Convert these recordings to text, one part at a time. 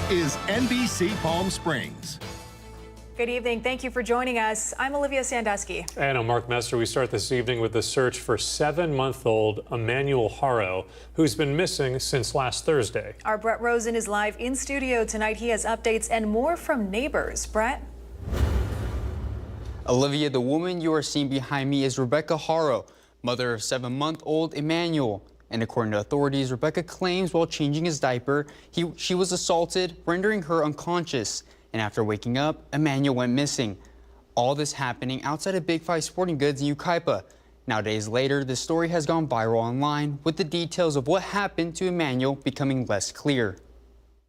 is NBC Palm Springs. Good evening. Thank you for joining us. I'm Olivia Sandusky. And I'm Mark Messer. We start this evening with the search for 7-month-old Emmanuel Haro, who's been missing since last Thursday. Our Brett Rosen is live in studio tonight. He has updates and more from neighbors. Brett? Olivia, the woman you are seeing behind me is Rebecca Haro, mother of 7-month-old Emmanuel. And according to authorities, Rebecca claims while changing his diaper, she was assaulted, rendering her unconscious. And after waking up, Emmanuel went missing. All this happening outside of Big 5 Sporting Goods in Yucaipa. Now, days later, the story has gone viral online with the details of what happened to Emmanuel becoming less clear.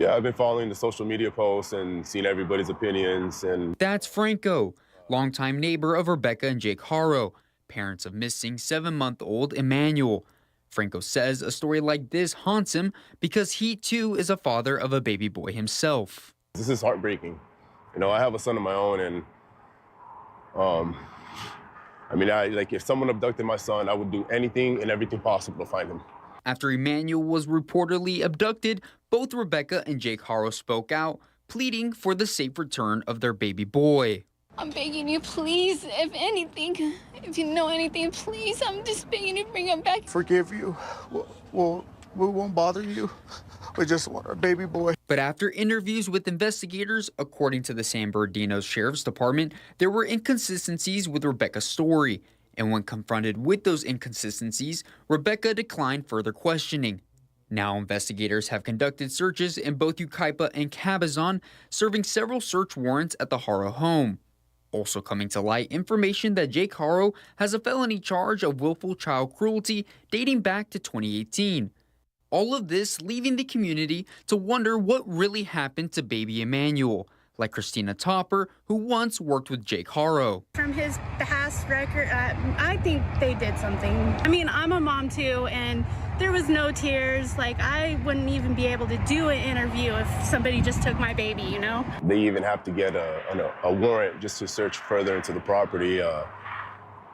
Yeah, I've been following the social media posts and seeing everybody's opinions. And that's Franco, longtime neighbor of Rebecca and Jake Haro, parents of missing 7-month-old Emmanuel. Franco says a story like this haunts him because he, too, is a father of a baby boy himself. This is heartbreaking. You know, I have a son of my own, and like if someone abducted my son, I would do anything and everything possible to find him. After Emmanuel was reportedly abducted, both Rebecca and Jake Haro spoke out, pleading for the safe return of their baby boy. I'm begging you, please, if anything, if you know anything, please, I'm just begging you, bring him back. Forgive you. We won't bother you. We just want our baby boy. But after interviews with investigators, according to the San Bernardino Sheriff's Department, there were inconsistencies with Rebecca's story. And when confronted with those inconsistencies, Rebecca declined further questioning. Now investigators have conducted searches in both Yucaipa and Cabazon, serving several search warrants at the Haro home. Also coming to light, information that Jake Haro has a felony charge of willful child cruelty dating back to 2018. All of this leaving the community to wonder what really happened to baby Emmanuel, like Christina Topper, who once worked with Jake Haro. From his past record, I think they did something. I mean, I'm a mom too, and there was no tears. Like, I wouldn't even be able to do an interview if somebody just took my baby, you know? They even have to get a warrant just to search further into the property. I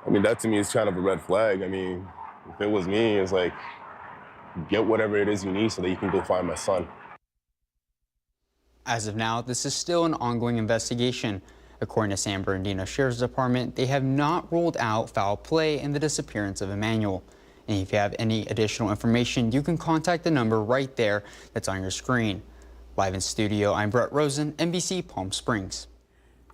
mean, that to me is kind of a red flag. I mean, if it was me, it's like, get whatever it is you need so that you can go find my son. As of now, this is still an ongoing investigation. According to San Bernardino Sheriff's Department, they have not ruled out foul play in the disappearance of Emmanuel. And if you have any additional information, you can contact the number right there that's on your screen. Live in studio, I'm Brett Rosen, NBC Palm Springs.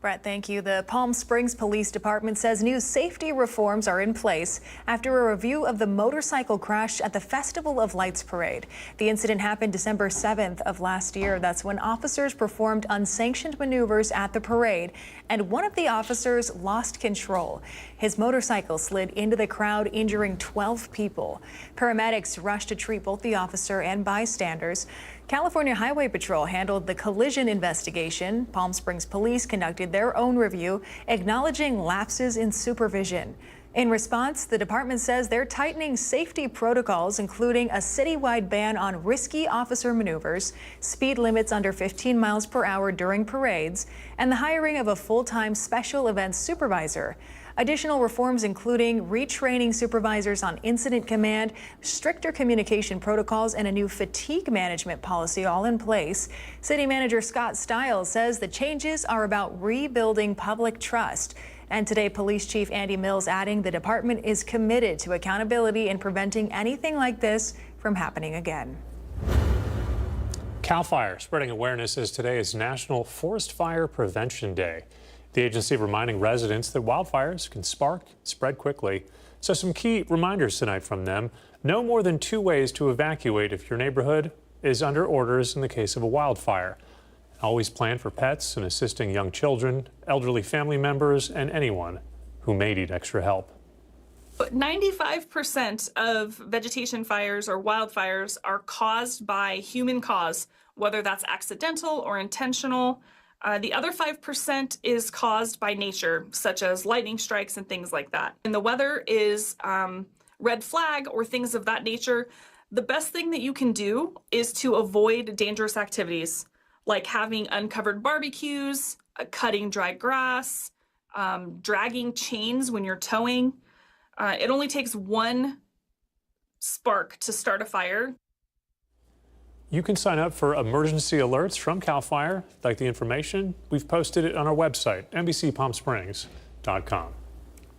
Brett, thank you. The Palm Springs Police Department says new safety reforms are in place after a review of the motorcycle crash at the Festival of Lights parade. The incident happened December 7th of last year. That's when officers performed unsanctioned maneuvers at the parade, and one of the officers lost control. His motorcycle slid into the crowd, injuring 12 people. Paramedics rushed to treat both the officer and bystanders. California Highway Patrol handled the collision investigation. Palm Springs Police conducted their own review, acknowledging lapses in supervision. In response, the department says they're tightening safety protocols, including a citywide ban on risky officer maneuvers, speed limits under 15 miles per hour during parades, and the hiring of a full-time special events supervisor. Additional reforms including retraining supervisors on incident command, stricter communication protocols, and a new fatigue management policy all in place. City Manager Scott Stiles says the changes are about rebuilding public trust. And today, Police Chief Andy Mills adding the department is committed to accountability in preventing anything like this from happening again. CAL FIRE spreading awareness as today is National Forest Fire Prevention Day. The agency reminding residents that wildfires can spread quickly. So some key reminders tonight from them. No more than 2 ways to evacuate if your neighborhood is under orders in the case of a wildfire. Always plan for pets and assisting young children, elderly family members, and anyone who may need extra help. 95% of vegetation fires or wildfires are caused by human cause, whether that's accidental or intentional. The other 5% is caused by nature, such as lightning strikes and things like that. And the weather is red flag or things of that nature. The best thing that you can do is to avoid dangerous activities, like having uncovered barbecues, cutting dry grass, dragging chains when you're towing. It only takes one spark to start a fire. You can sign up for emergency alerts from CAL FIRE. Like the information, we've posted it on our website, NBCPalmSprings.com.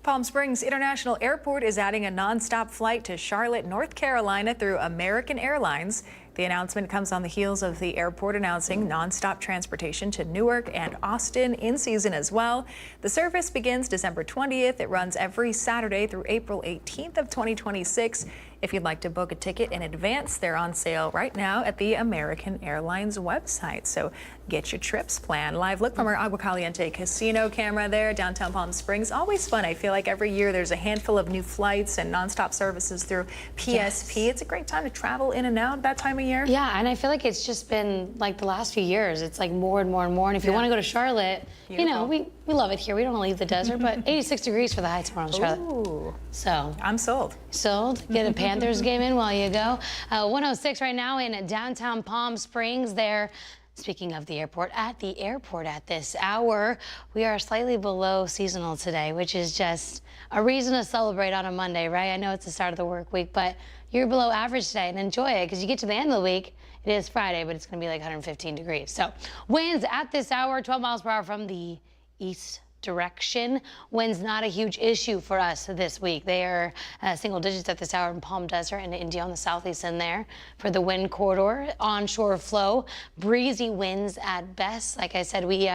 Palm Springs International Airport is adding a nonstop flight to Charlotte, North Carolina through American Airlines. The announcement comes on the heels of the airport announcing nonstop transportation to Newark and Austin in season as well. The service begins December 20th. It runs every Saturday through April 18th of 2026. If you'd like to book a ticket in advance, they're on sale right now at the American Airlines website. So get your trips planned. Live look from our Agua Caliente casino camera there, downtown Palm Springs. Always fun. I feel like every year there's a handful of new flights and nonstop services through PSP. Yes. It's a great time to travel in and out that time of year. Yeah, and I feel like it's just been like the last few years. It's like more and more and more. And if you want to go to Charlotte, you know, we love it here. We don't want to leave the desert, but 86 degrees for the high tomorrow in Charlotte. Ooh. So I'm sold. Sold. Get a Panthers game in while you go. 106 right now in downtown Palm Springs there. Speaking of the airport at this hour, we are slightly below seasonal today, which is just a reason to celebrate on a Monday, right? I know it's the start of the work week, but you're below average today and enjoy it because you get to the end of the week. It is Friday, but it's going to be like 115 degrees. So winds at this hour, 12 miles per hour from the east direction. Wind's not a huge issue for us this week. They are single digits at this hour in Palm Desert and India on the southeast end there. For the wind corridor, onshore flow, breezy winds at best. Like I said, we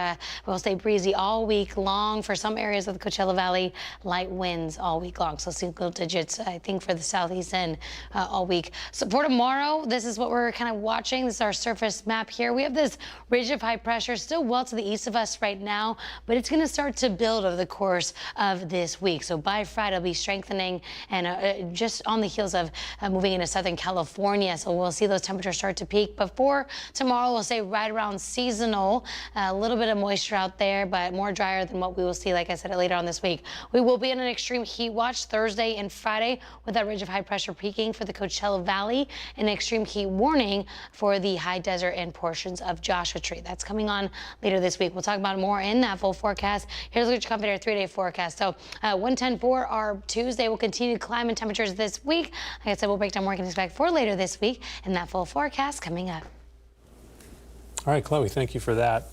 will stay breezy all week long. For some areas of the Coachella Valley, light winds all week long. So single digits, I think, for the southeast end all week. So for tomorrow, this is what we're kind of watching. This is our surface map here. We have this ridge of high pressure still well to the east of us right now, but it's going to start to build over the course of this week. So by Friday, it'll be strengthening and just on the heels of moving into Southern California. So we'll see those temperatures start to peak. But for tomorrow, we'll say right around seasonal, a little bit of moisture out there, but more drier than what we will see, like I said, later on this week. We will be in an extreme heat watch Thursday and Friday with that ridge of high pressure peaking for the Coachella Valley, an extreme heat warning for the high desert and portions of Joshua Tree. That's coming on later this week. We'll talk about more in that full forecast. Here's a look at your company, our 3-day forecast. So 110 for our Tuesday. Will continue to climb in temperatures this week. Like I said, we'll break down what we can expect for later this week and that full forecast coming up. All right, Chloe, thank you for that.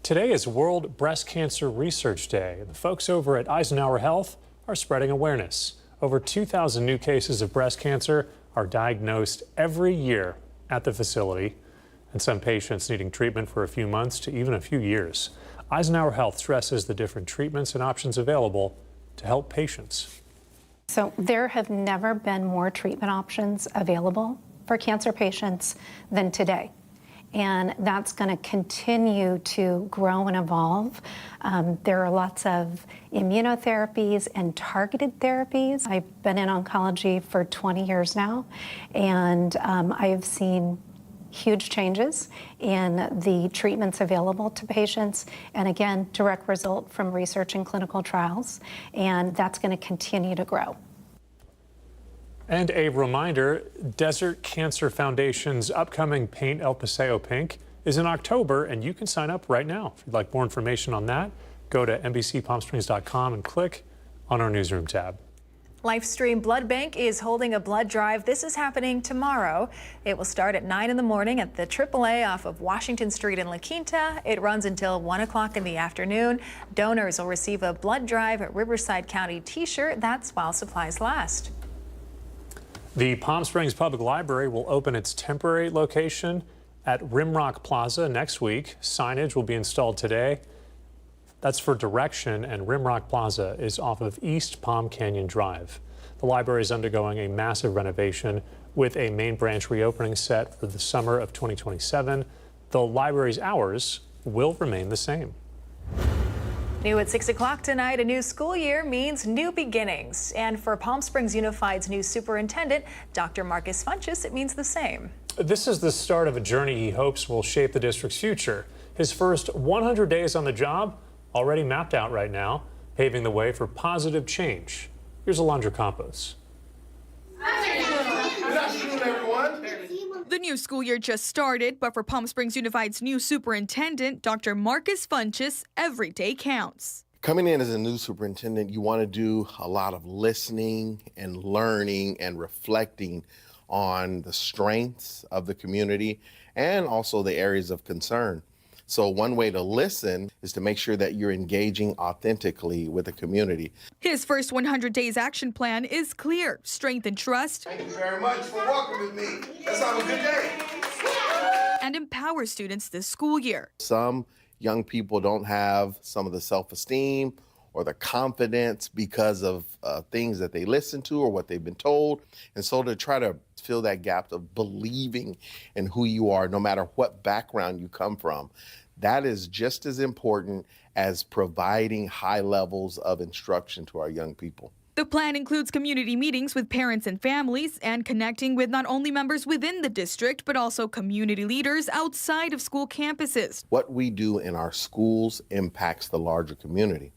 Today is World Breast Cancer Research Day. The folks over at Eisenhower Health are spreading awareness. Over 2,000 new cases of breast cancer are diagnosed every year at the facility, and some patients needing treatment for a few months to even a few years. Eisenhower Health stresses the different treatments and options available to help patients. So there have never been more treatment options available for cancer patients than today. And that's going to continue to grow and evolve. There are lots of immunotherapies and targeted therapies. I've been in oncology for 20 years now, and I have seen huge changes in the treatments available to patients, and again, direct result from research and clinical trials, and that's going to continue to grow. And a reminder, Desert Cancer Foundation's upcoming Paint El Paseo Pink is in October, and you can sign up right now. If you'd like more information on that, go to NBCPalmSprings.com and click on our newsroom tab. Lifestream Blood Bank is holding a blood drive. This is happening tomorrow. It will start at 9 in the morning at the AAA off of Washington Street in La Quinta. It runs until 1 o'clock in the afternoon. Donors will receive a blood drive at Riverside County t-shirt. That's while supplies last. The Palm Springs Public Library will open its temporary location at Rimrock Plaza next week. Signage will be installed today. That's for direction, and Rimrock Plaza is off of East Palm Canyon Drive. The library is undergoing a massive renovation with a main branch reopening set for the summer of 2027. The library's hours will remain the same. New at 6 o'clock tonight, a new school year means new beginnings. And for Palm Springs Unified's new superintendent, Dr. Marcus Funchess, it means the same. This is the start of a journey he hopes will shape the district's future. His first 100 days on the job already mapped out right now, paving the way for positive change. Here's Alondra Campos. The new school year just started, but for Palm Springs Unified's new superintendent, Dr. Marcus Funchess, every day counts. Coming in as a new superintendent, you want to do a lot of listening and learning and reflecting on the strengths of the community and also the areas of concern. So one way to listen is to make sure that you're engaging authentically with the community. His first 100 days action plan is clear: strengthen trust. Thank you very much for welcoming me. Let's have a good day. And empower students this school year. Some young people don't have some of the self-esteem or the confidence because of things that they listen to or what they've been told. And so to try to fill that gap of believing in who you are, no matter what background you come from, that is just as important as providing high levels of instruction to our young people. The plan includes community meetings with parents and families and connecting with not only members within the district, but also community leaders outside of school campuses. What we do in our schools impacts the larger community.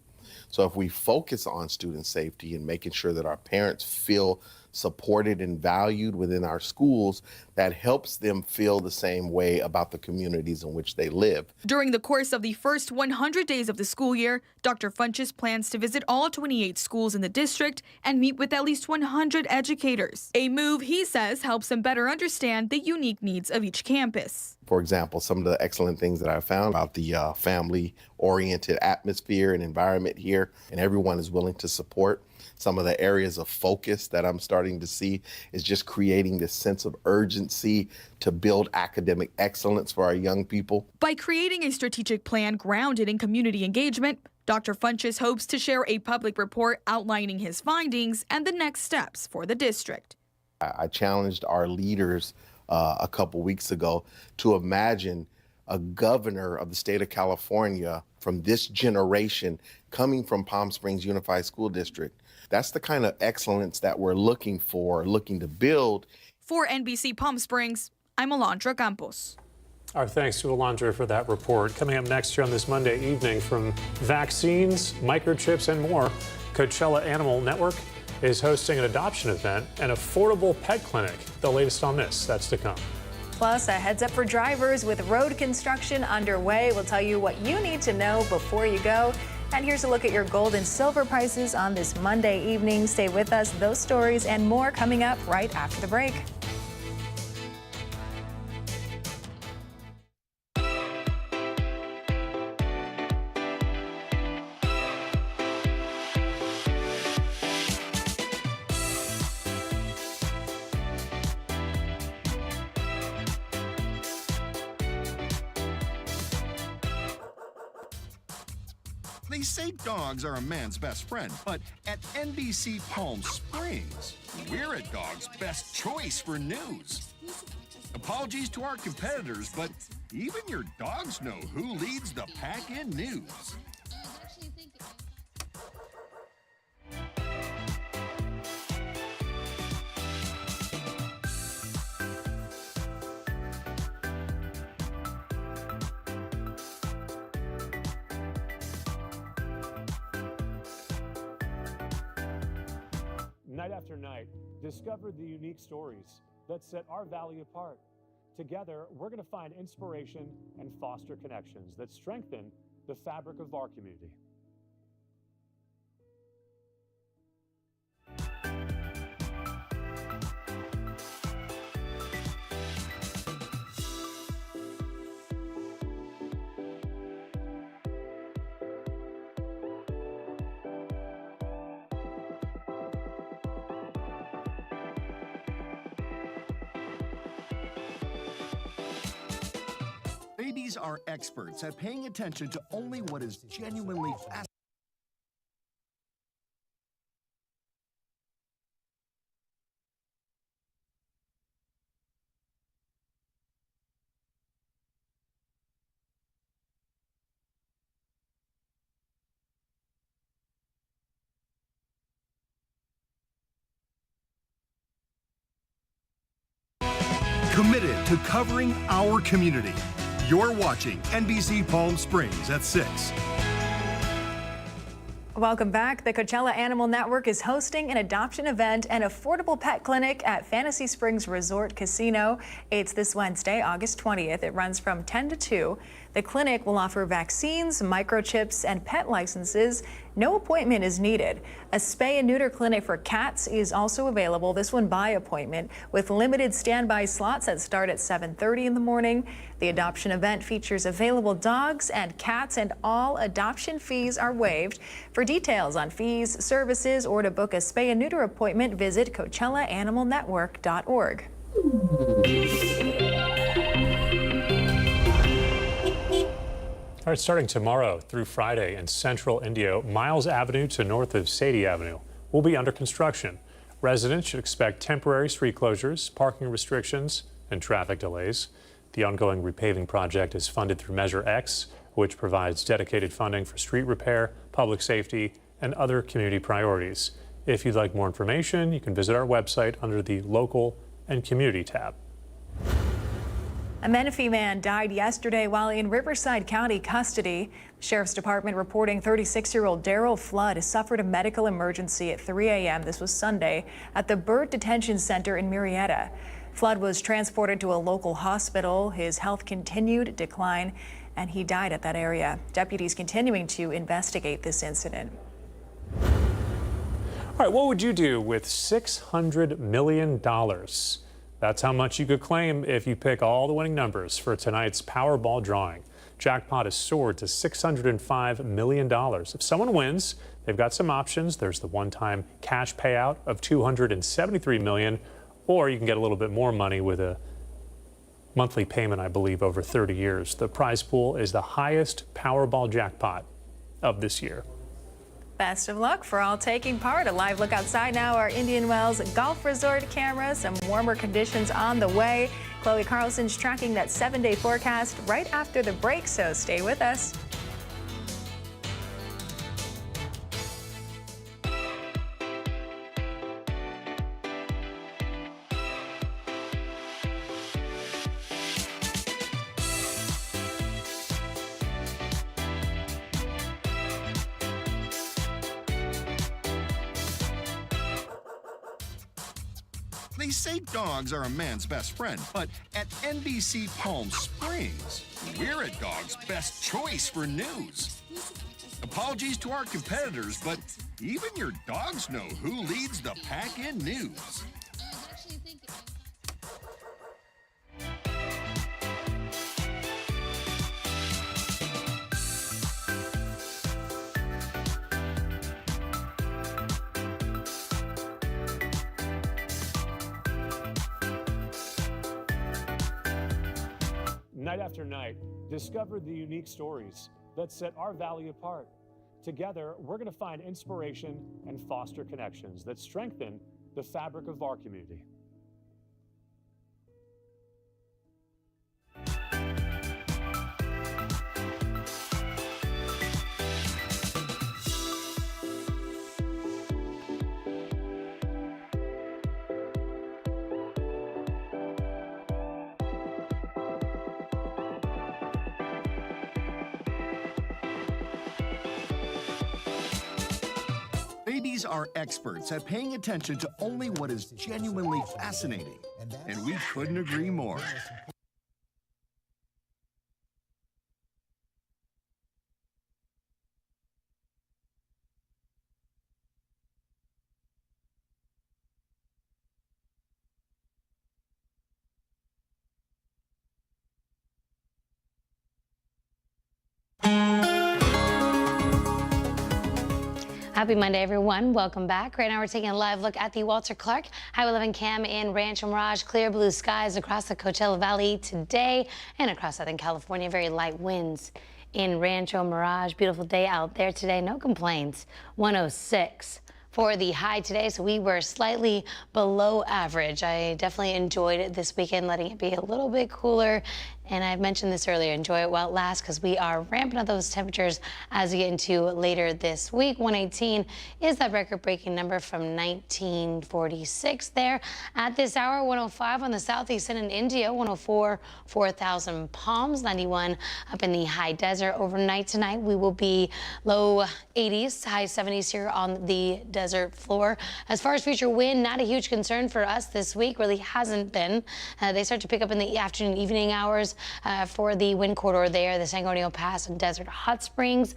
So if we focus on student safety and making sure that our parents feel supported and valued within our schools, that helps them feel the same way about the communities in which they live. During the course of the first 100 days of the school year, Dr. Funchess plans to visit all 28 schools in the district and meet with at least 100 educators. A move, he says, helps them better understand the unique needs of each campus. For example, some of the excellent things that I found about the family-oriented atmosphere and environment here, and everyone is willing to support. Some of the areas of focus that I'm starting to see is just creating this sense of urgency to build academic excellence for our young people. By creating a strategic plan grounded in community engagement, Dr. Funchess hopes to share a public report outlining his findings and the next steps for the district. I challenged our leaders a couple weeks ago to imagine a governor of the state of California from this generation coming from Palm Springs Unified School District. That's the kind of excellence that we're looking for, looking to build. For NBC Palm Springs, I'm Alondra Campos. Our thanks to Alondra for that report. Coming up next here on this Monday evening, from vaccines, microchips, and more, Coachella Animal Network is hosting an adoption event and affordable pet clinic. The latest on this, that's to come. Plus, a heads up for drivers with road construction underway. We'll tell you what you need to know before you go. And here's a look at your gold and silver prices on this Monday evening. Stay with us. Those stories and more coming up right after the break. They say dogs are a man's best friend, but at NBC Palm Springs, we're a dog's best choice for news. Apologies to our competitors, but even your dogs know who leads the pack in news. Night after night, discover the unique stories that set our valley apart. Together, we're going to find inspiration and foster connections that strengthen the fabric of our community. Babies are experts at paying attention to only what is genuinely fascinating. Committed to covering our community. You're watching NBC Palm Springs at 6. Welcome back. The Coachella Animal Network is hosting an adoption event and affordable pet clinic at Fantasy Springs Resort Casino. It's this Wednesday, August 20th. It runs from 10 to 2. The clinic will offer vaccines, microchips, and pet licenses. No appointment is needed. A spay and neuter clinic for cats is also available, this one by appointment, with limited standby slots that start at 7:30 in the morning. The adoption event features available dogs and cats, and all adoption fees are waived. For details on fees, services, or to book a spay and neuter appointment, visit CoachellaAnimalNetwork.org. All right, starting tomorrow through Friday in central Indio, Miles Avenue to north of Sadie Avenue will be under construction. Residents should expect temporary street closures, parking restrictions, and traffic delays. The ongoing repaving project is funded through Measure X, which provides dedicated funding for street repair, public safety, and other community priorities. If you'd like more information, you can visit our website under the Local and Community tab. A Menifee man died yesterday while in Riverside County custody. The Sheriff's Department reporting 36-year-old Daryl Flood suffered a medical emergency at 3 a.m. This was Sunday at the Bird Detention Center in Murrieta. Flood was transported to a local hospital. His health continued to decline, and he died at that area. Deputies continuing to investigate this incident. All right, what would you do with $600 million? That's how much you could claim if you pick all the winning numbers for tonight's Powerball drawing. Jackpot has soared to $605 million. If someone wins, they've got some options. There's the one-time cash payout of $273 million, or you can get a little bit more money with a monthly payment, I believe, over 30 years. The prize pool is the highest Powerball jackpot of this year. Best of luck for all taking part. A live look outside now. Our Indian Wells Golf Resort camera. Some warmer conditions on the way. Chloe Carlson's tracking that 7-day forecast right after the break, so stay with us. They say dogs are a man's best friend, but at NBC Palm Springs, we're a dog's best choice for news. Apologies to our competitors, but even your dogs know who leads the pack in news. Night after night, discover the unique stories that set our valley apart. Together, we're going to find inspiration and foster connections that strengthen the fabric of our community. Babies are experts at paying attention to only what is genuinely fascinating, and we couldn't agree more. Happy Monday, everyone. Welcome back. Right now, we're taking a live look at the Walter Clark Highway 11 cam in Rancho Mirage. Clear blue skies across the Coachella Valley today and across Southern California. Very light winds in Rancho Mirage. Beautiful day out there today. No complaints. 106 for the high today, so we were slightly below average. I definitely enjoyed it this weekend, letting it be a little bit cooler. And I mentioned this earlier, enjoy it while it lasts, because we are ramping up those temperatures as we get into later this week. 118 is that record-breaking number from 1946 there. At this hour, 105 on the southeast end in India, 104, 4,000 Palms, 91 up in the high desert. Overnight tonight, we will be low 80s, high 70s here on the desert floor. As far as future wind, not a huge concern for us this week, really hasn't been. They start to pick up in the afternoon, evening hours for the wind corridor there, the San Antonio Pass and Desert Hot Springs.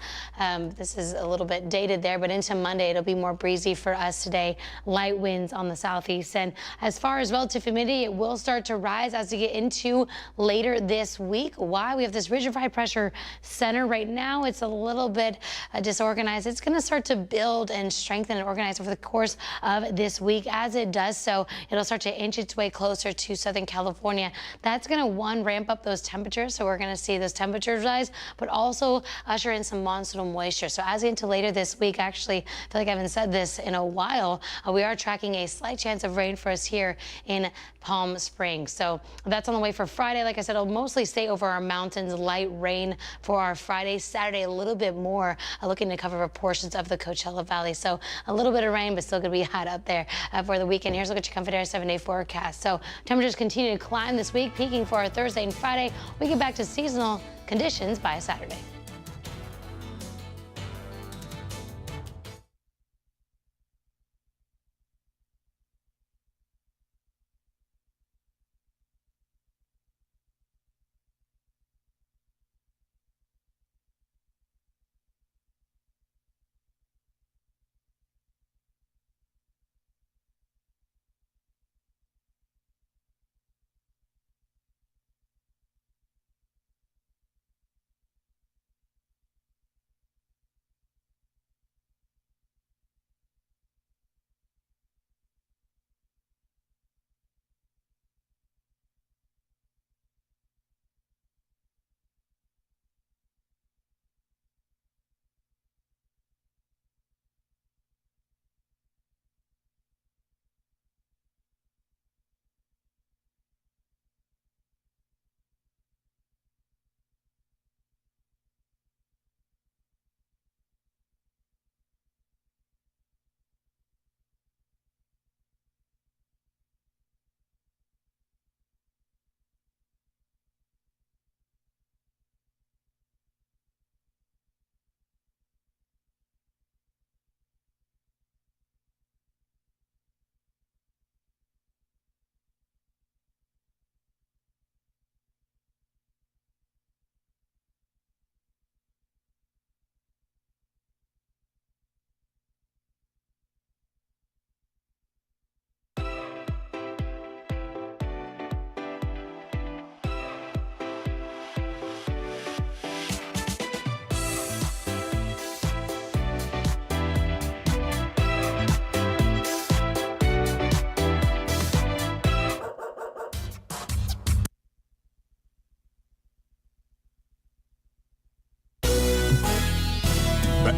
This is a little bit dated there, but into Monday, it'll be more breezy for us today. Light winds on the southeast. And as far as relative humidity, it will start to rise as we get into later this week. Why? We have this ridge of high pressure center right now. It's a little bit disorganized. It's going to start to build and strengthen and organize over the course of this week. As it does so, it'll start to inch its way closer to Southern California. That's going to, ramp up those temperatures. So we're going to see those temperatures rise, but also usher in some monsoonal moisture. So as into later this week, actually, I feel like I haven't said this in a while, we are tracking a slight chance of rain for us here in Palm Springs. So that's on the way for Friday. Like I said, it'll mostly stay over our mountains, light rain for our Friday. Saturday, a little bit more, looking to cover portions of the Coachella Valley. So a little bit of rain, but still going to be hot up there for the weekend. Here's a look at your Comfort Air 7-day forecast. So temperatures continue to climb this week, peaking for our Thursday and Friday. We get back to seasonal conditions by Saturday.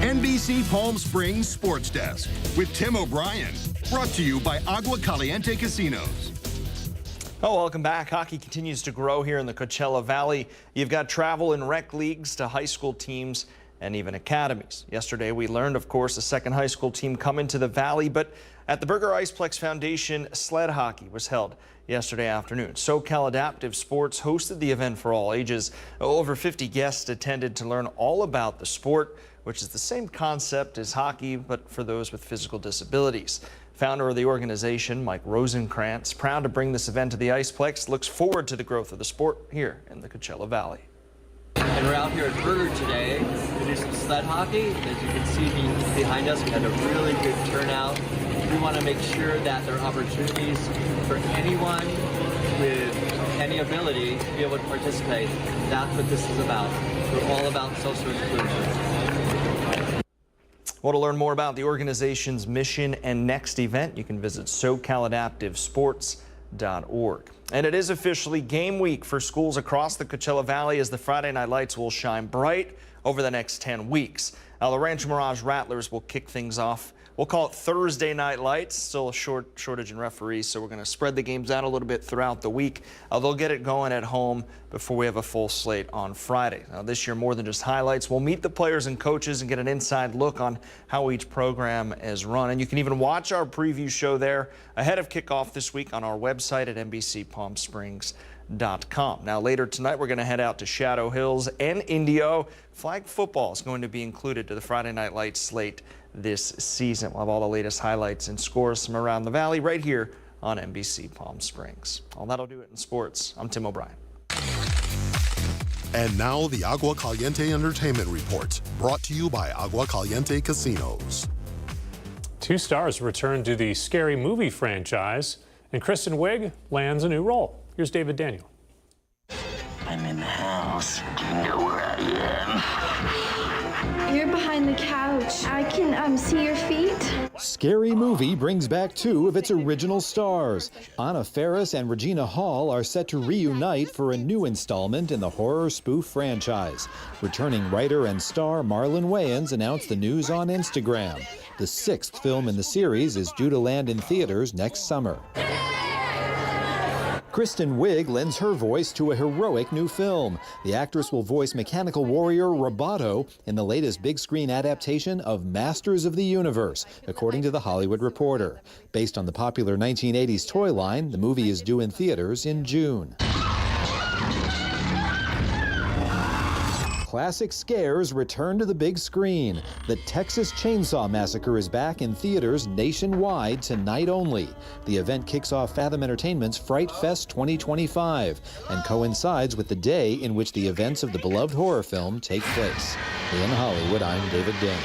NBC Palm Springs Sports Desk with Tim O'Brien. Brought to you by Agua Caliente Casinos. Oh, welcome back. Hockey continues to grow here in the Coachella Valley. You've got travel and rec leagues to high school teams and even academies. Yesterday, we learned, of course, a second high school team coming to the Valley, but at the Burger Iceplex Foundation, sled hockey was held yesterday afternoon. SoCal Adaptive Sports hosted the event for all ages. Over 50 guests attended to learn all about the sport, which is the same concept as hockey, but for those with physical disabilities. Founder of the organization, Mike Rosenkrantz, proud to bring this event to the Iceplex, looks forward to the growth of the sport here in the Coachella Valley. And we're out here at Burger today to do some sled hockey. As you can see behind us, we had a really good turnout. We want to make sure that there are opportunities for anyone with any ability to be able to participate. That's what this is about. We're all about social inclusion. Well, to learn more about the organization's mission and next event, you can visit SoCalAdaptiveSports.org. And it is officially game week for schools across the Coachella Valley as the Friday night lights will shine bright over the next 10 weeks. Now, the Rancho Mirage Rattlers will kick things off. We'll call it Thursday Night Lights. Still a shortage in referees, so we're going to spread the games out a little bit throughout the week. They'll get it going at home before we have a full slate on Friday. Now, this year, more than just highlights, we'll meet the players and coaches and get an inside look on how each program is run. And you can even watch our preview show there ahead of kickoff this week on our website at NBCPalmSprings.com. Now, later tonight, we're going to head out to Shadow Hills and Indio. Flag football is going to be included to the Friday Night Lights slate this season. We'll have all the latest highlights and scores from around the valley right here on NBC Palm Springs. Well, that'll do it in sports. I'm Tim O'Brien. And now the Agua Caliente Entertainment Report, brought to you by Agua Caliente Casinos. 2 stars return to the Scary Movie franchise, and Kristen Wiig lands a new role. Here's David Daniel. I'm in the house. Do you know where I am? You're behind the couch. I can see your feet. Scary Movie brings back 2 of its original stars. Anna Faris and Regina Hall are set to reunite for a new installment in the horror spoof franchise. Returning writer and star Marlon Wayans announced the news on Instagram. The 6th film in the series is due to land in theaters next summer. Kristen Wiig lends her voice to a heroic new film. The actress will voice mechanical warrior Roboto in the latest big screen adaptation of Masters of the Universe, according to The Hollywood Reporter. Based on the popular 1980s toy line, the movie is due in theaters in June. Classic scares return to the big screen. The Texas Chainsaw Massacre is back in theaters nationwide tonight only. The event kicks off Fathom Entertainment's Fright Fest 2025 and coincides with the day in which the events of the beloved horror film take place. In Hollywood, I'm David Daniel.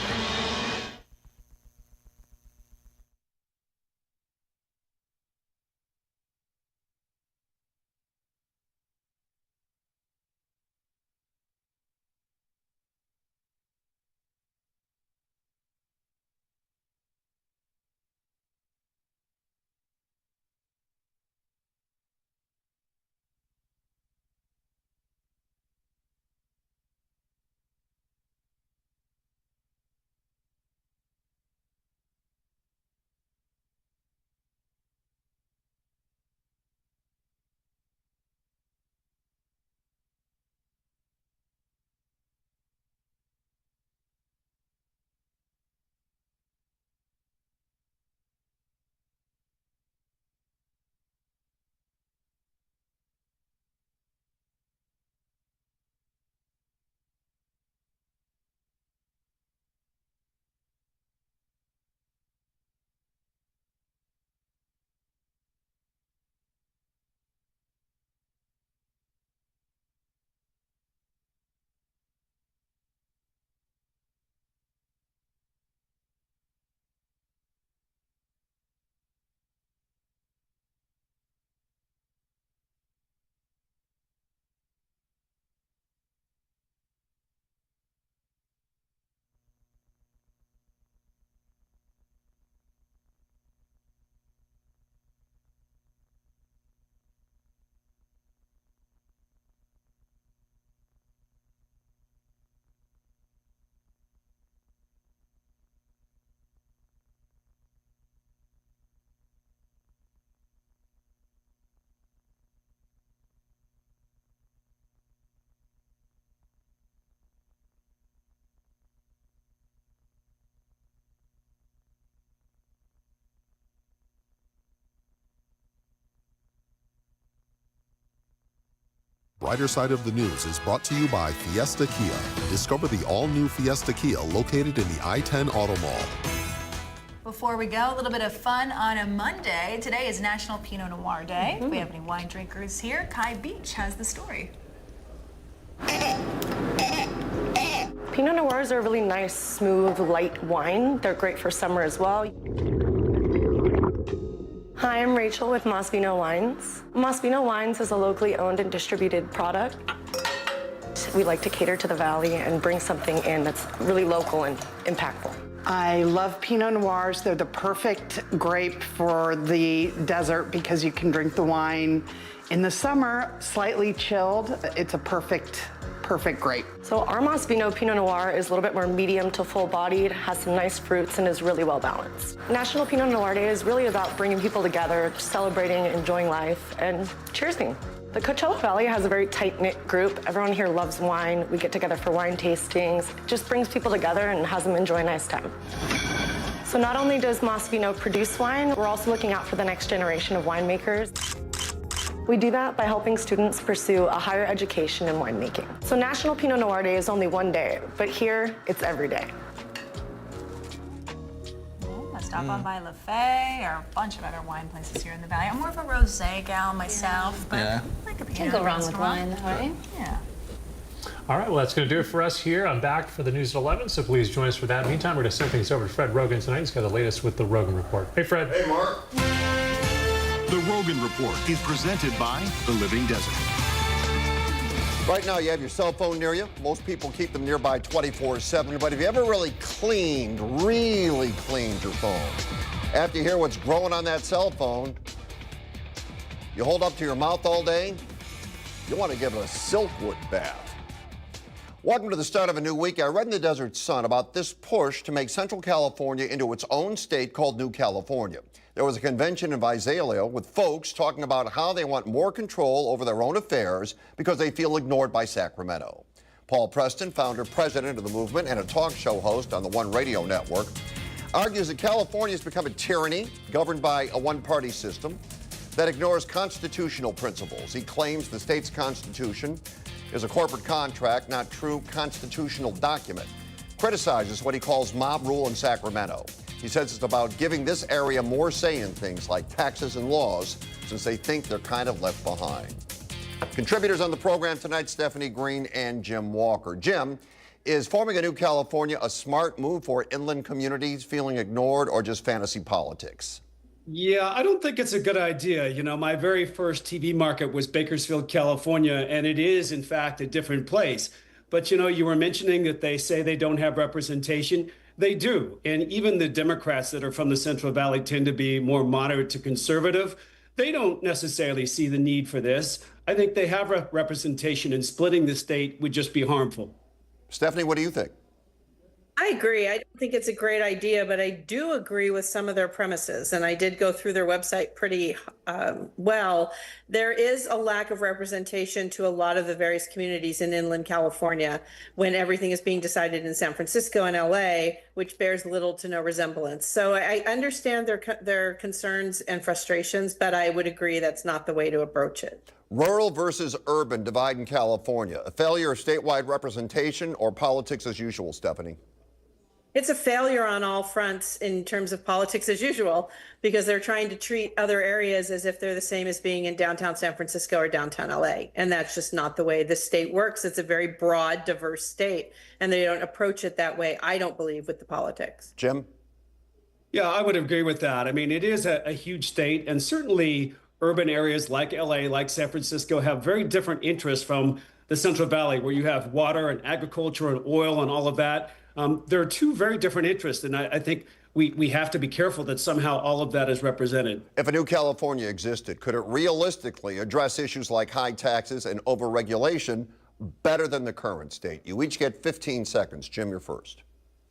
Brighter Side of the News is brought to you by Fiesta Kia. Discover the all-new Fiesta Kia located in the I-10 Auto Mall. Before we go, a little bit of fun on a Monday. Today is National Pinot Noir Day. If we have any wine drinkers here, Kai Beach has the story. Pinot Noirs are a really nice, smooth, light wine. They're great for summer as well. Hi, I'm Rachel with Masvino Wines. Masvino Wines is a locally owned and distributed product. We like to cater to the valley and bring something in that's really local and impactful. I love Pinot Noirs. They're the perfect grape for the desert because you can drink the wine in the summer, slightly chilled. It's a perfect grape. So our Masvino Pinot Noir is a little bit more medium to full-bodied, has some nice fruits, and is really well balanced. National Pinot Noir Day is really about bringing people together, celebrating, enjoying life, and cheersing. The Coachella Valley has a very tight-knit group. Everyone here loves wine. We get together for wine tastings. It just brings people together and has them enjoy a nice time. So not only does Masvino produce wine, we're also looking out for the next generation of winemakers. We do that by helping students pursue a higher education in winemaking. So National Pinot Noir Day is only one day, but here it's every day. Cabazon by Lafay, or a bunch of other wine places here in the valley. I'm more of a rosé gal myself, but I like a Pinot. Can't go wrong with wine, though, right? Yeah. All right, well, that's going to do it for us here. I'm back for the news at 11, so please join us for that. Meantime, we're going to send things over to Fred Rogan tonight. He's got the latest with the Rogan Report. Hey, Fred. Hey, Mark. The Rogan Report is presented by The Living Desert. Right now, you have your cell phone near you. Most people keep them nearby 24/7, but have you ever really cleaned your phone? After you hear what's growing on that cell phone, you hold up to your mouth all day, you want to give it a silkwood bath. Welcome to the start of a new week. I read in the Desert Sun about this push to make Central California into its own state called New California. There was a convention in Visalia with folks talking about how they want more control over their own affairs because they feel ignored by Sacramento. Paul Preston, founder, president of the movement, and a talk show host on the One Radio Network, argues that California has become a tyranny governed by a one-party system that ignores constitutional principles. He claims the state's constitution is a corporate contract, not true constitutional document. Criticizes what he calls mob rule in Sacramento. He says it's about giving this area more say in things like taxes and laws, since they think they're kind of left behind. Contributors on the program tonight, Stephanie Green and Jim Walker. Jim, is forming a New California a smart move for inland communities feeling ignored, or just fantasy politics? Yeah, I don't think it's a good idea. You know, my very first TV market was Bakersfield, California, and it is, in fact, a different place. But, you know, you were mentioning that they say they don't have representation. They do. And even the Democrats that are from the Central Valley tend to be more moderate to conservative. They don't necessarily see the need for this. I think they have representation, and splitting the state would just be harmful. Stephanie, what do you think? I agree. I don't think it's a great idea, but I do agree with some of their premises. And I did go through their website pretty well. There is a lack of representation to a lot of the various communities in inland California when everything is being decided in San Francisco and LA, which bears little to no resemblance. So I understand their concerns and frustrations, but I would agree that's not the way to approach it. Rural versus urban divide in California. A failure of statewide representation, or politics as usual, Stephanie? It's a failure on all fronts in terms of politics as usual, because they're trying to treat other areas as if they're the same as being in downtown San Francisco or downtown LA. And that's just not the way this state works. It's a very broad, diverse state, and they don't approach it that way, I don't believe, with the politics. Jim? Yeah, I would agree with that. I mean, it is a huge state, and certainly urban areas like LA, like San Francisco, have very different interests from the Central Valley, where you have water and agriculture and oil and all of that. There are two very different interests, and I think we have to be careful that somehow all of that is represented. If a New California existed, could it realistically address issues like high taxes and overregulation better than the current state? You each get 15 seconds. Jim, you're first.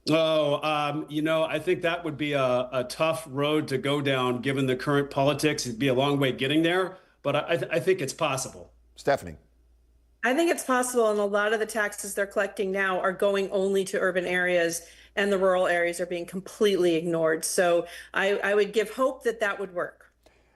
Oh, you know, I think that would be a tough road to go down given the current politics. It'd be a long way getting there, but I think it's possible. Stephanie? I think it's possible, and a lot of the taxes they're collecting now are going only to urban areas, and the rural areas are being completely ignored. So I would give hope that that would work.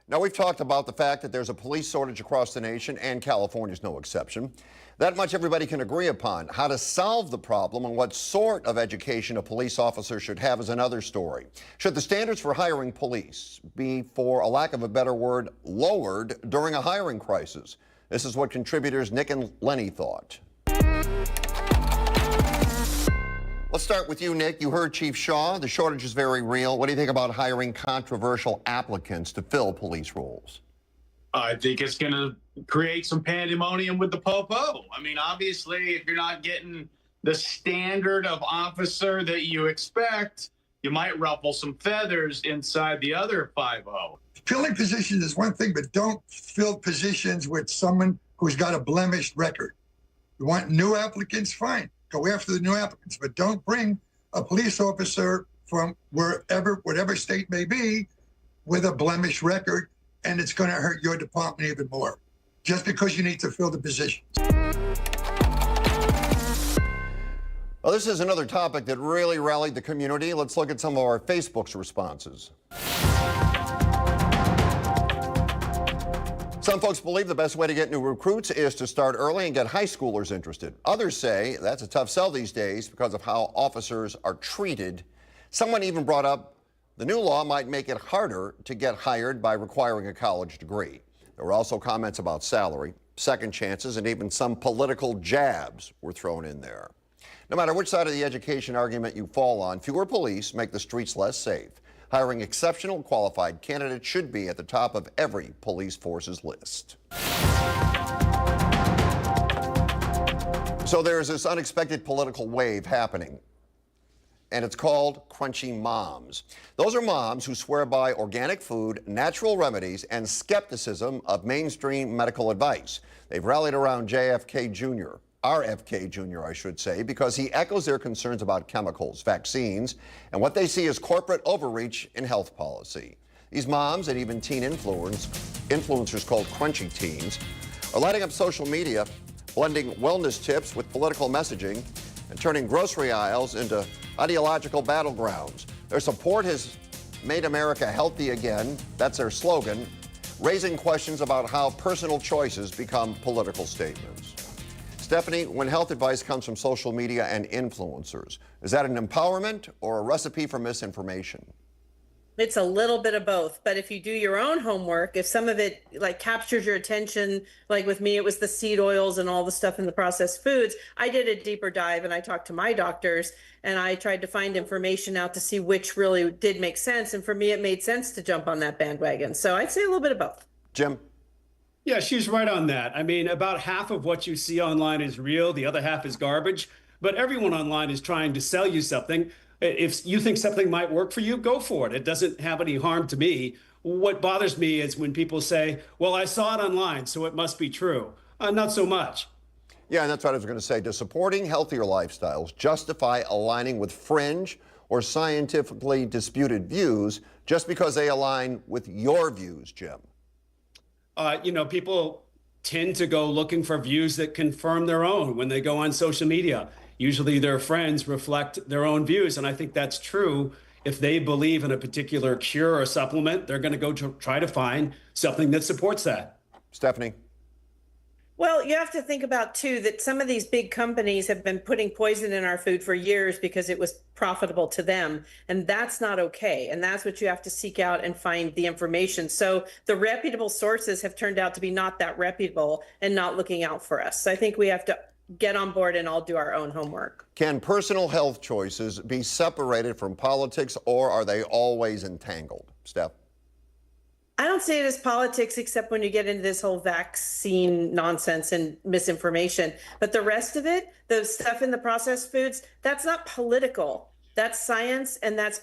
Now, we've talked about the fact that there's a police shortage across the nation, and California's no exception. That much everybody can agree upon. How to solve the problem and what sort of education a police officer should have is another story. Should the standards for hiring police be, for a lack of a better word, lowered during a hiring crisis? This is what contributors Nick and Lenny thought. Let's start with you, Nick. You heard Chief Shaw. The shortage is very real. What do you think about hiring controversial applicants to fill police roles? I think it's going to create some pandemonium with the popo. I mean, obviously, if you're not getting the standard of officer that you expect, you might ruffle some feathers inside the other 5-0. Filling positions is one thing, but don't fill positions with someone who's got a blemished record. You want new applicants, fine. Go after the new applicants, but don't bring a police officer from whatever state may be with a blemished record, and it's going to hurt your department even more, just because you need to fill the position. Well, this is another topic that really rallied the community. Let's look at some of our Facebook's responses. Some folks believe the best way to get new recruits is to start early and get high schoolers interested. Others say that's a tough sell these days because of how officers are treated. Someone even brought up The new law might make it harder to get hired by requiring a college degree. There were also comments about salary, second chances, and even some political jabs were thrown in there. No matter which side of the education argument you fall on, fewer police make the streets less safe. Hiring exceptional qualified candidates should be at the top of every police force's list. So there's this unexpected political wave happening, and it's called Crunchy Moms. Those are moms who swear by organic food, natural remedies, and skepticism of mainstream medical advice. They've rallied around JFK Jr., RFK Jr., I should say, because he echoes their concerns about chemicals, vaccines, and what they see as corporate overreach in health policy. These moms and even teen influencers called Crunchy Teens are lighting up social media, blending wellness tips with political messaging, and turning grocery aisles into ideological battlegrounds. Their support has made America healthy again. That's their slogan, raising questions about how personal choices become political statements. Stephanie, when health advice comes from social media and influencers, is that an empowerment or a recipe for misinformation? It's a little bit of both, but if you do your own homework, if some of it like captures your attention, like with me, it was the seed oils and all the stuff in the processed foods. I did a deeper dive and I talked to my doctors and I tried to find information out to see which really did make sense. And for me, it made sense to jump on that bandwagon. So I'd say a little bit of both. Jim? Yeah, she's right on that. I mean, about half of what you see online is real. The other half is garbage. But everyone online is trying to sell you something. If you think something might work for you, go for it. It doesn't have any harm to me. What bothers me is when people say, well, I saw it online, so it must be true. Not so much. Yeah, and that's what I was going to say. Does supporting healthier lifestyles justify aligning with fringe or scientifically disputed views just because they align with your views, Jim? People tend to go looking for views that confirm their own when they go on social media. Usually their friends reflect their own views, and I think that's true. If they believe in a particular cure or supplement, they're going to go try to find something that supports that. Stephanie? Well, you have to think about, too, that some of these big companies have been putting poison in our food for years because it was profitable to them. And that's not okay. And that's what you have to seek out and find the information. So the reputable sources have turned out to be not that reputable and not looking out for us. So I think we have to get on board and all do our own homework. Can personal health choices be separated from politics, or are they always entangled? Steph? I don't see it as politics, except when you get into this whole vaccine nonsense and misinformation. But the rest of it, the stuff in the processed foods, that's not political. That's science, and that's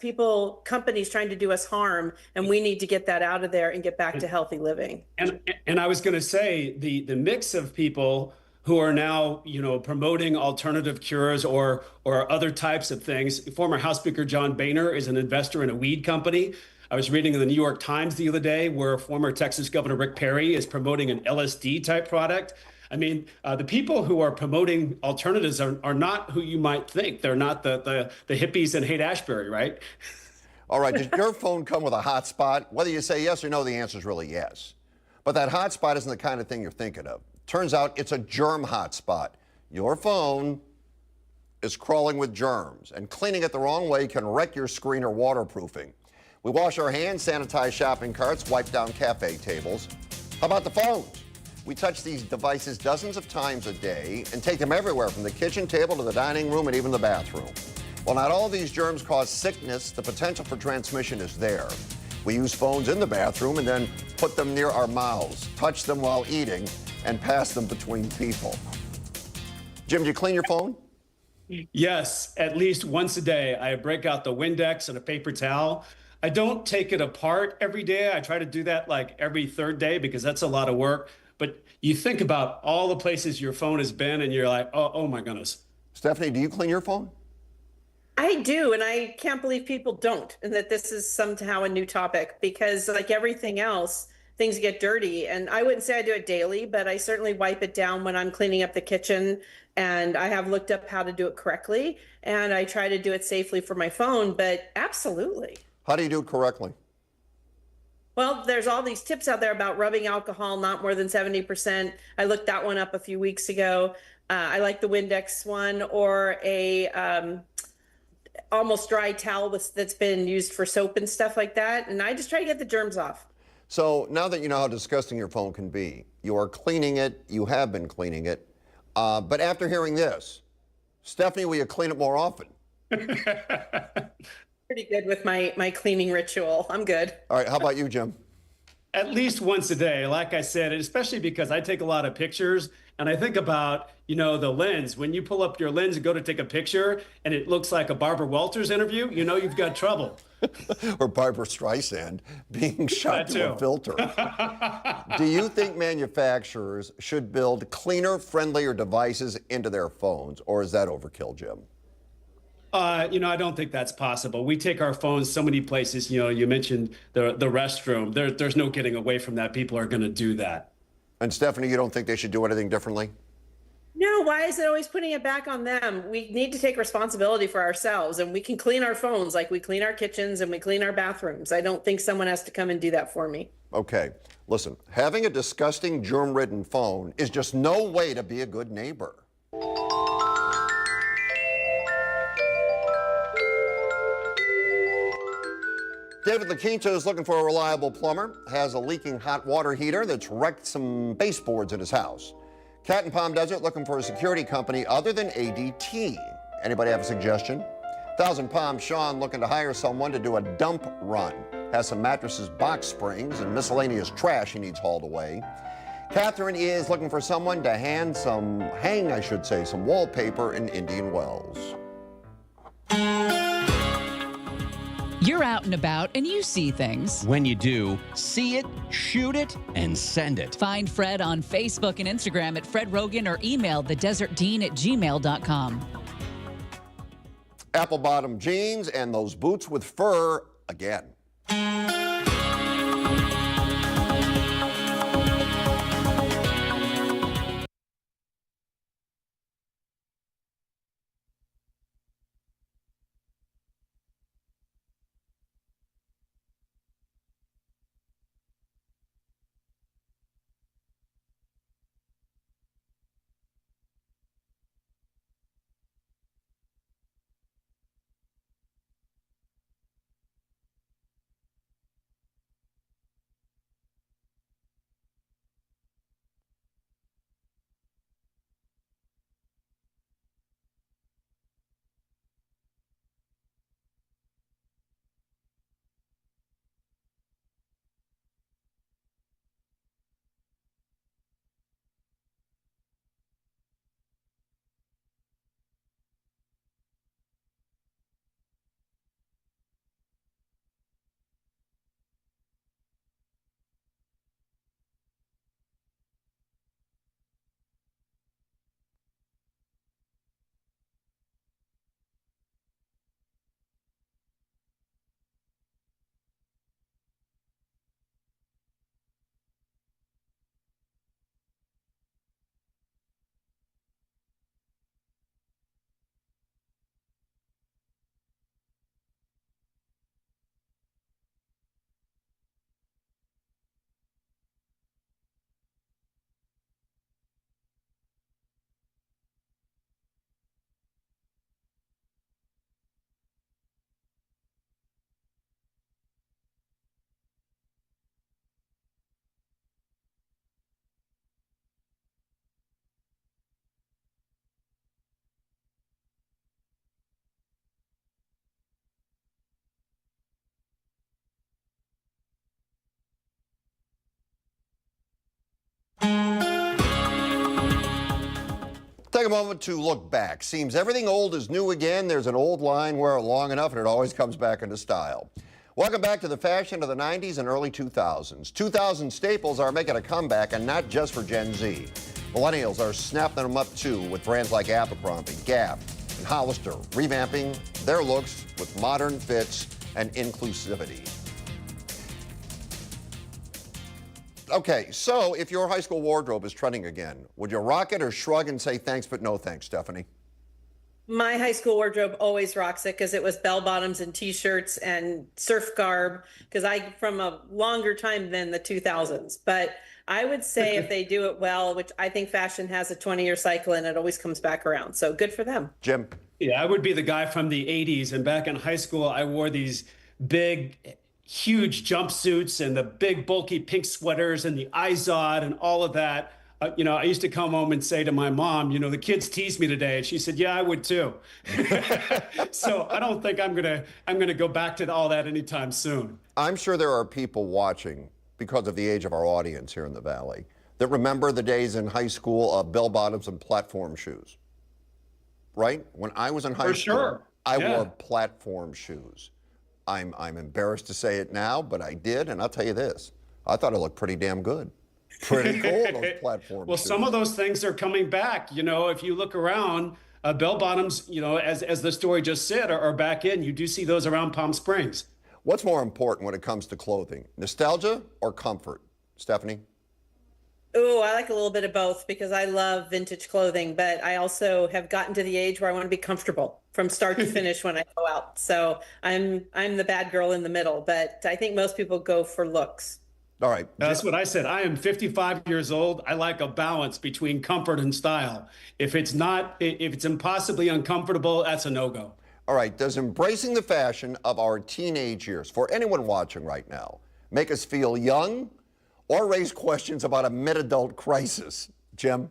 companies trying to do us harm, and we need to get that out of there and get back to healthy living. And I was going to say the mix of people who are now, promoting alternative cures or other types of things. Former House Speaker John Boehner is an investor in a weed company. I was reading in the New York Times the other day where former Texas Governor Rick Perry is promoting an LSD type product. I mean, the people who are promoting alternatives are not who you might think. They're not the hippies in Haight-Ashbury, right? All right, does your phone come with a hotspot? Whether you say yes or no, the answer is really yes. But that hotspot isn't the kind of thing you're thinking of. Turns out it's a germ hotspot. Your phone is crawling with germs, and cleaning it the wrong way can wreck your screen or waterproofing. We wash our hands, sanitize shopping carts, wipe down cafe tables. How about the phones? We touch these devices dozens of times a day and take them everywhere, from the kitchen table to the dining room and even the bathroom. While not all of these germs cause sickness, the potential for transmission is there. We use phones in the bathroom and then put them near our mouths, touch them while eating, and pass them between people. Jim, do you clean your phone? Yes, at least once a day. I break out the Windex and a paper towel. I don't take it apart every day. I try to do that like every third day because that's a lot of work. But you think about all the places your phone has been and you're like, oh my goodness. Stephanie, do you clean your phone? I do, and I can't believe people don't, and that this is somehow a new topic, because like everything else, things get dirty. And I wouldn't say I do it daily, but I certainly wipe it down when I'm cleaning up the kitchen, and I have looked up how to do it correctly, and I try to do it safely for my phone, but absolutely. How do you do it correctly? Well, there's all these tips out there about rubbing alcohol not more than 70%. I looked that one up a few weeks ago. I like the Windex one, or almost dry towel that's been used for soap and stuff like that. And I just try to get the germs off. So now that you know how disgusting your phone can be, you are cleaning it, you have been cleaning it. But after hearing this, Stephanie, will you clean it more often? Pretty good with my cleaning ritual. I'm good. All right, how about you, Jim? At least once a day, like I said, and especially because I take a lot of pictures and I think about, the lens. When you pull up your lens and go to take a picture and it looks like a Barbara Walters interview, you've got trouble. Or Barbara Streisand being shot to a filter. Do you think manufacturers should build cleaner, friendlier devices into their phones, or is that overkill, Jim? I don't think that's possible. We take our phones so many places. You mentioned the restroom. There's no getting away from that. People are going to do that. And Stephanie, you don't think they should do anything differently? No, why is it always putting it back on them? We need to take responsibility for ourselves, and we can clean our phones like we clean our kitchens and we clean our bathrooms. I don't think someone has to come and do that for me. Okay, listen, having a disgusting germ-ridden phone is just no way to be a good neighbor. David LaQuinta is looking for a reliable plumber, has a leaking hot water heater that's wrecked some baseboards in his house. Cat in Palm Desert looking for a security company other than ADT. Anybody have a suggestion? Thousand Palm Sean looking to hire someone to do a dump run. Has some mattresses, box springs, and miscellaneous trash he needs hauled away. Catherine is looking for someone to hang some wallpaper in Indian Wells. You're out and about and you see things. When you do, see it, shoot it, and send it. Find Fred on Facebook and Instagram at Fred Rogan or email thedesertdean@gmail.com. Apple bottom jeans and those boots with fur again. Take a moment to look back. Seems everything old is new again. There's an old line, wear it long enough, and it always comes back into style. Welcome back to the fashion of the 90s and early 2000s. 2000 staples are making a comeback, and not just for Gen Z. Millennials are snapping them up too, with brands like Abercrombie, Gap, and Hollister revamping their looks with modern fits and inclusivity. Okay, so if your high school wardrobe is trending again, would you rock it or shrug and say thanks but no thanks, Stephanie? My high school wardrobe always rocks it because it was bell bottoms and t-shirts and surf garb, because I from a longer time than the 2000s. But I would say if they do it well, which I think fashion has a 20-year cycle and it always comes back around. So good for them. Jim? Yeah, I would be the guy from the 80s. And back in high school, I wore these big, huge jumpsuits and the big, bulky pink sweaters and the Izod and all of that. I used to come home and say to my mom, the kids teased me today. And she said, yeah, I would too. So I don't think I'm gonna go back to all that anytime soon. I'm sure there are people watching, because of the age of our audience here in the Valley, that remember the days in high school of bell-bottoms and platform shoes. Right? When I was in high school, I wore platform shoes. I'm embarrassed to say it now, but I did, and I'll tell you this. I thought it looked pretty damn good. Pretty cool, those platform Well, shoes. some of those things are coming back. If you look around, bell-bottoms, as the story just said, are back in. You do see those around Palm Springs. What's more important when it comes to clothing, nostalgia or comfort? Stephanie? Oh, I like a little bit of both because I love vintage clothing, but I also have gotten to the age where I want to be comfortable from start to finish when I go out. So I'm the bad girl in the middle, but I think most people go for looks. All right. That's what I said. I am 55 years old. I like a balance between comfort and style. If it's impossibly uncomfortable, that's a no-go. All right. Does embracing the fashion of our teenage years, for anyone watching right now, make us feel young or raise questions about a mid-adult crisis? Jim?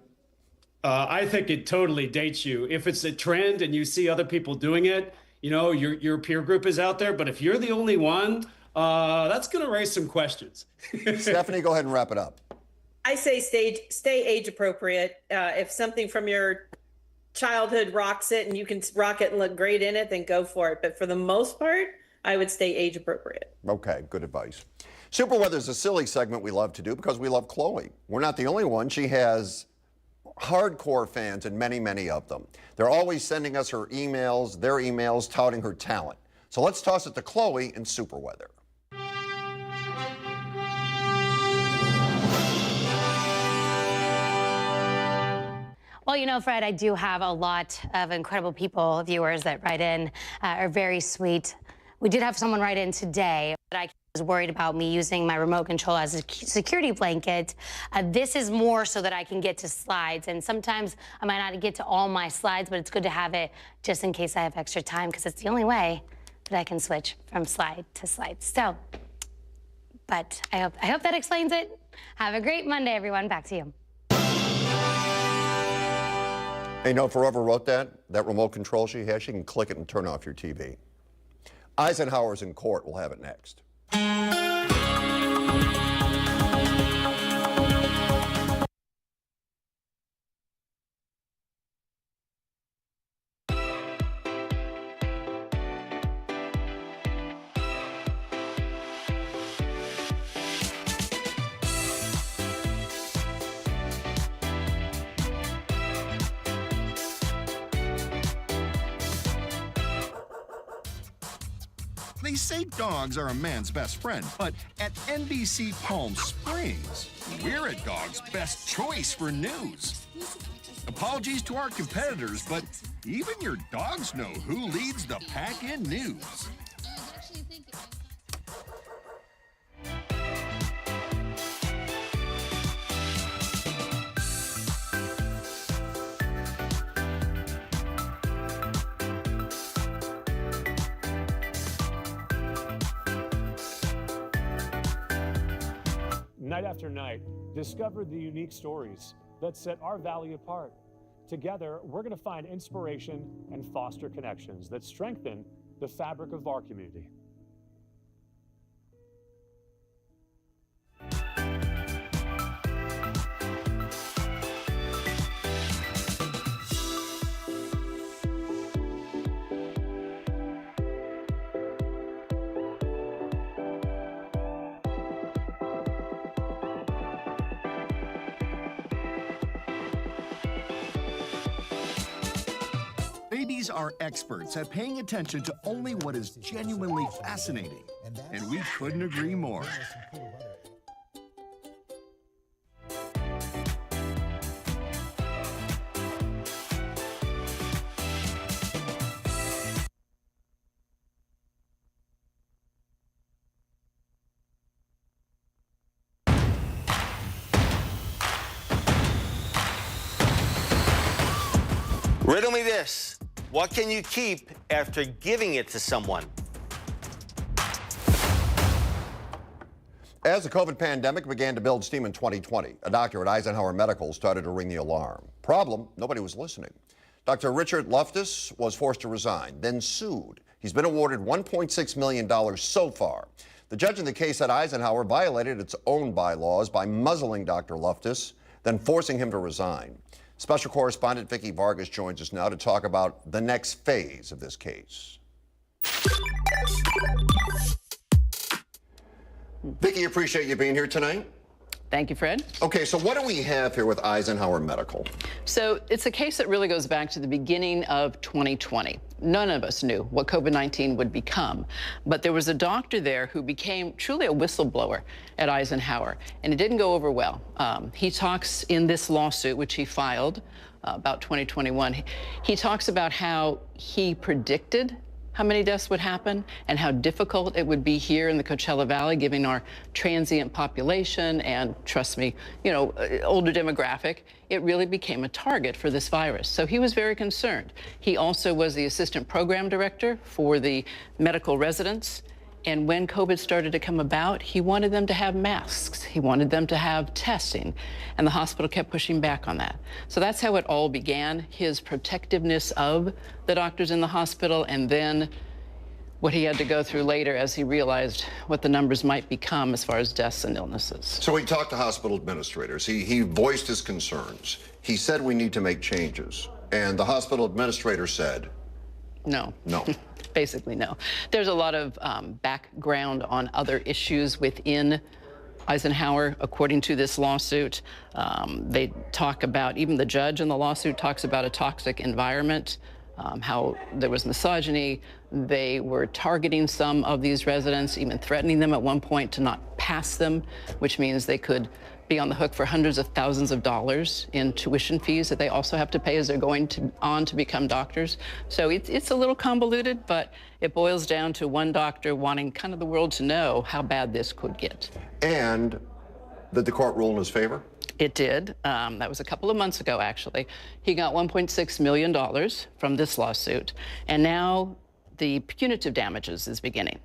I think it totally dates you. If it's a trend and you see other people doing it, your peer group is out there. But if you're the only one, that's going to raise some questions. Stephanie, go ahead and wrap it up. I say stay age appropriate. If something from your childhood rocks it and you can rock it and look great in it, then go for it. But for the most part, I would stay age appropriate. Okay, good advice. Super Weather is a silly segment we love to do because we love Chloe. We're not the only one. She has hardcore fans, and many, many of them. They're always sending us their emails touting her talent. So let's toss it to Chloe in Super Weather. Well, Fred, I do have a lot of incredible viewers that write in, are very sweet. We did have someone write in today, but I was worried about me using my remote control as a security blanket. This is more so that I can get to slides, and sometimes I might not get to all my slides, but it's good to have it just in case I have extra time, because it's the only way that I can switch from slide to slide. So, but I hope that explains it. Have a great Monday, everyone. Back to you. Hey, if whoever wrote that remote control she has, she can click it and turn off your TV. Eisenhower's in court. We'll have it next. They say dogs are a man's best friend, but at NBC Palm Springs, we're a dog's best choice for news. Apologies to our competitors, but even your dogs know who leads the pack in news. Night after night, discover the unique stories that set our valley apart. Together, we're going to find inspiration and foster connections that strengthen the fabric of our community. Babies are experts at paying attention to only what is genuinely fascinating, and we couldn't agree more. Riddle me this. What can you keep after giving it to someone? As the COVID pandemic began to build steam in 2020, a doctor at Eisenhower Medical started to ring the alarm. Problem, nobody was listening. Dr. Richard Loftus was forced to resign, then sued. He's been awarded $1.6 million so far. The judge in the case said Eisenhower violated its own bylaws by muzzling Dr. Loftus, then forcing him to resign. Special correspondent Vicki Vargas joins us now to talk about the next phase of this case. Vicki, appreciate you being here tonight. Thank you, Fred. Okay, so what do we have here with Eisenhower Medical? So it's a case that really goes back to the beginning of 2020. None of us knew what COVID-19 would become, but there was a doctor there who became truly a whistleblower at Eisenhower, and it didn't go over well. He talks in this lawsuit, which he filed about 2021, he talks about how he predicted how many deaths would happen and how difficult it would be here in the Coachella Valley, given our transient population and, trust me, you know, older demographic. It really became a target for this virus. So he was very concerned. He also was the assistant program director for the medical residents. And when COVID started to come about, he wanted them to have masks. He wanted them to have testing. And the hospital kept pushing back on that. So that's how it all began, his protectiveness of the doctors in the hospital, and then what he had to go through later as he realized what the numbers might become as far as deaths and illnesses. So he talked to hospital administrators. He voiced his concerns. He said we need to make changes. And the hospital administrator said, no. No. Basically, no. There's a lot of background on other issues within Eisenhower, according to this lawsuit. They talk about, even the judge in the lawsuit talks about a toxic environment, how there was misogyny. They were targeting some of these residents, even threatening them at one point to not pass them, which means they could be on the hook for hundreds of thousands of dollars in tuition fees that they also have to pay as they're going on to become doctors. So it's a little convoluted, but it boils down to one doctor wanting kind of the world to know how bad this could get. And did the court rule in his favor? It did. That was a couple of months ago, actually. He got $1.6 million from this lawsuit, and now the punitive damages is beginning.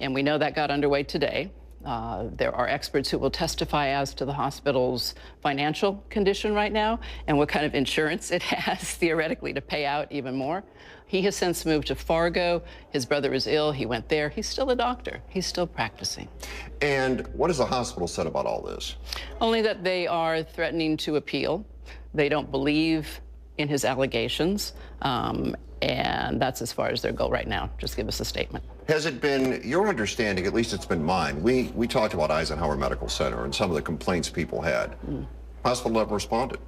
And we know that got underway today. There are experts who will testify as to the hospital's financial condition right now and what kind of insurance it has theoretically to pay out even more. He has since moved to Fargo. His brother is ill. He went there. He's still a doctor. He's still practicing. And what has the hospital said about all this? Only that they are threatening to appeal. They don't believe in his allegations. And that's as far as their goal right now. Just give us a statement. Has it been your understanding, at least it's been mine, we talked about Eisenhower Medical Center and some of the complaints people had. Hospital never responded.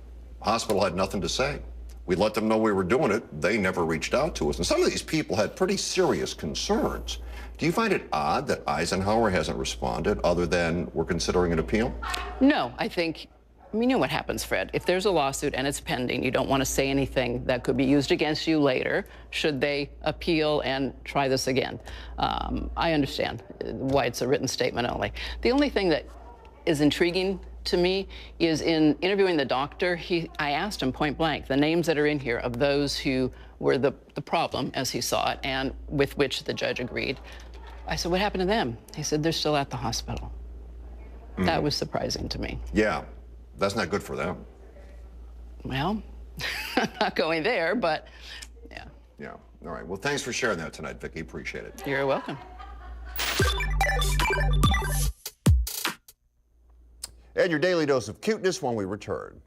Hospital had nothing to say. We let them know we were doing it. They never reached out to us. And some of these people had pretty serious concerns. Do you find it odd that Eisenhower hasn't responded other than we're considering an appeal? No, I think, you know what happens, Fred. If there's a lawsuit and it's pending, you don't want to say anything that could be used against you later should they appeal and try this again. I understand why it's a written statement only. The only thing that is intriguing to me is in interviewing the doctor, I asked him point blank the names that are in here of those who were the problem as he saw it and with which the judge agreed. I said, what happened to them? He said, they're still at the hospital. That was surprising to me. Yeah. That's not good for them. Well, I'm not going there, but yeah. Yeah. All right. Well, thanks for sharing that tonight, Vicki. Appreciate it. You're welcome. And your daily dose of cuteness when we return.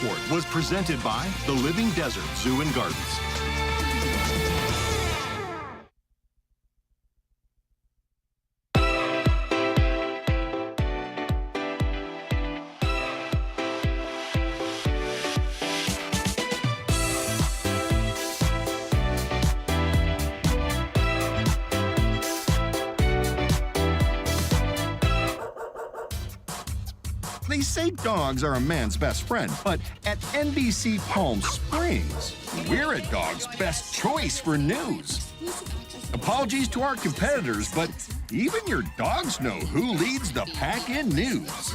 Report was presented by the Living Desert Zoo and Gardens. They say dogs are a man's best friend, but at NBC Palm Springs, we're a dog's best choice for news. Apologies to our competitors, but even your dogs know who leads the pack in news.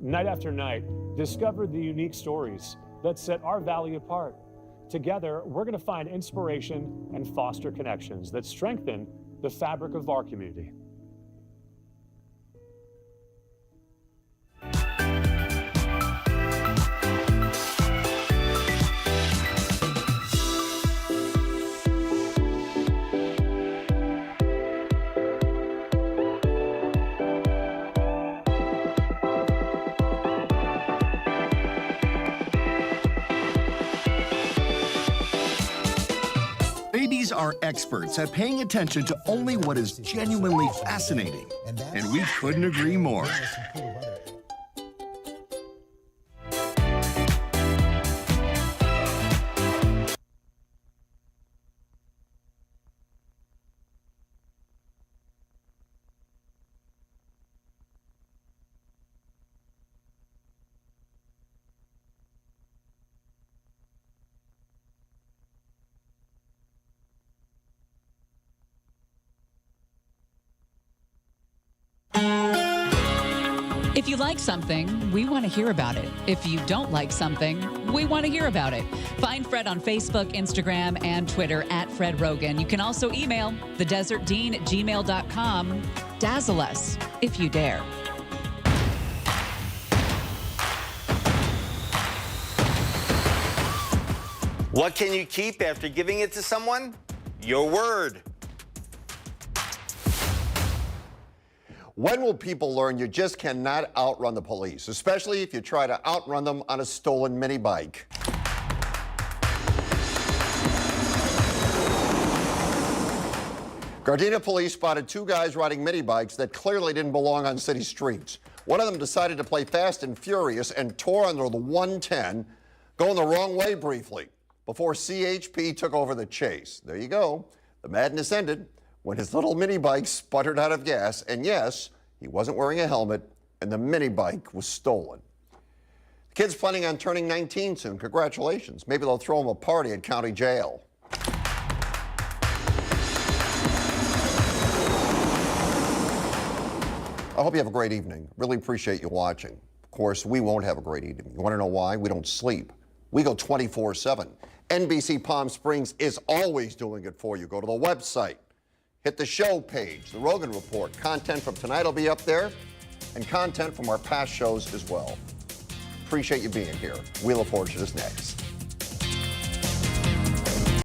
Night after night, discover the unique stories that set our valley apart. Together, we're going to find inspiration and foster connections that strengthen the fabric of our community. Babies are experts at paying attention to only what is genuinely fascinating, and we couldn't agree more. If you like something, we want to hear about it. If you don't like something, we want to hear about it. Find Fred on Facebook, Instagram, and Twitter at Fred Rogan. You can also email thedesertdean@gmail.com. Dazzle us if you dare. What can you keep after giving it to someone? Your word. When will people learn you just cannot outrun the police, especially if you try to outrun them on a stolen mini bike? Gardena police spotted two guys riding mini bikes that clearly didn't belong on city streets. One of them decided to play fast and furious and tore under the 110, going the wrong way briefly, before CHP took over the chase. There you go. The madness ended when his little mini bike sputtered out of gas, and yes, he wasn't wearing a helmet, and the mini bike was stolen. The kid's planning on turning 19 soon. Congratulations. Maybe they'll throw him a party at county jail. I hope you have a great evening. Really appreciate you watching. Of course, we won't have a great evening. You want to know why? We don't sleep. We go 24/7. NBC Palm Springs is always doing it for you. Go to the website. Hit the show page, the Rogan Report. Content from tonight will be up there, and content from our past shows as well. Appreciate you being here. Wheel of Fortune is next.